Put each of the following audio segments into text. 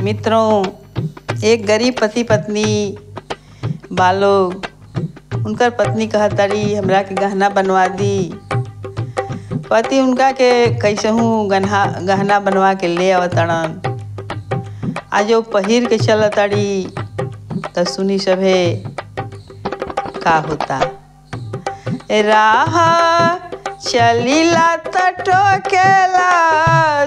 मित्रों, एक गरीब पति पत्नी बालोग उनकर पत्नी कहतारी हमरा के गहना बनवा दी। पति उनका के कैसहू गहना बनवा के ले आवतड़न। आज वो पहिर के चलताड़ी तो सुनी सभे का होता। राह चलीला टोकेला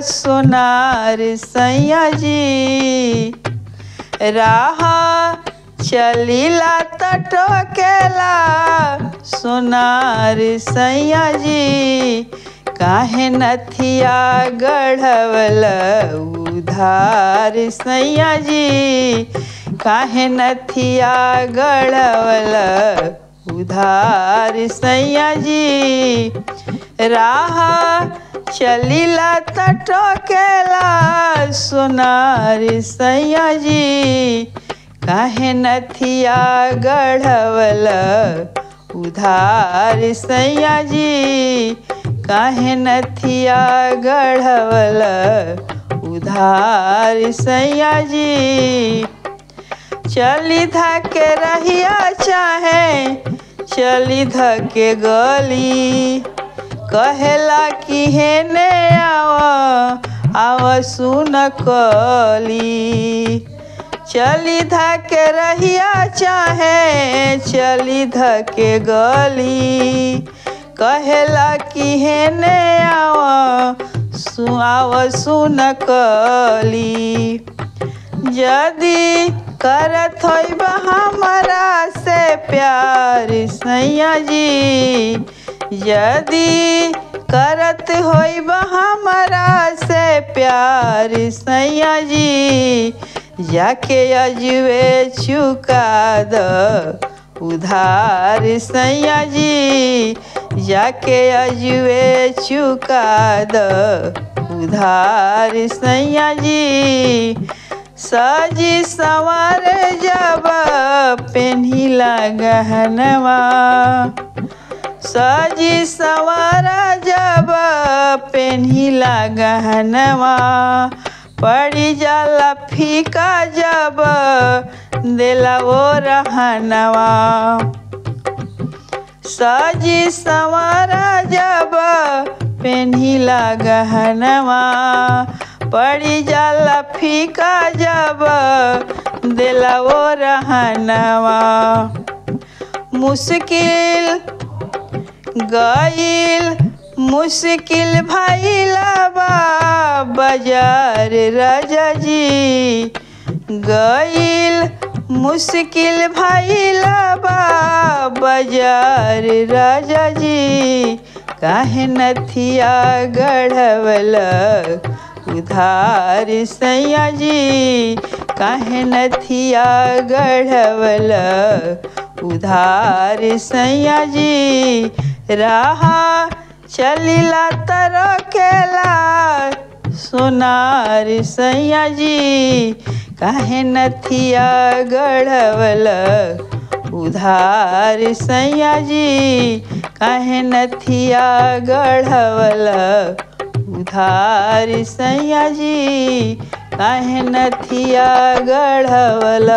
सोनार सैया जी, राह चलीला टोकेला सोनार सैया जी, काहे नथिया गढ़वल उधार सैया जी, काहे नथिया गढ़वल उधार सैया जी। राह चलीला टोकेला सोनार सैया जी, काहे नथिया गढ़वल उधार सैया जी, काहे नथिया गढ़वल उधार सैया जी। चली धके रहिया चाहे चली धके गली, कहेला कि हेने आव सुन कली। चली धके रहिया चाहे चली धके गली, कहेला कि हेने आव सुन कली। यदि करत होइब हमरा से प्यार सैया जी, यदि करत होइब हमरा से प्यार सैया जी, जाके अजुए चुका द उधार सैया जी, जाके अजुए चुका द उधार सैया जी। सजी संवर जब पेन्हिला गहनवा, सजी संवर जब पेन्हिला गहनवा, पड़ी जाला फीका जब देला वो रहनवा। सजी संवर जब पेन्हिला गहनवा, पड़ी जाला फीका जब देला वो रहनवा। मुश्किल गईल मुश्किल भइला बा बाजार राजा जी, गईल मुश्किल भइला बा बाजार राजा जी, काहे नथिया गढ़वल उधार सैया जी, काहे नथिया गढ़वल उधार सैया जी। राह चलीला टोकेला सोनार सैया जी, काहे नथिया गढ़वल उधार सैया जी, काहे नथिया गढ़वल उधार सैया जी, काहे नथिया गढ़वल।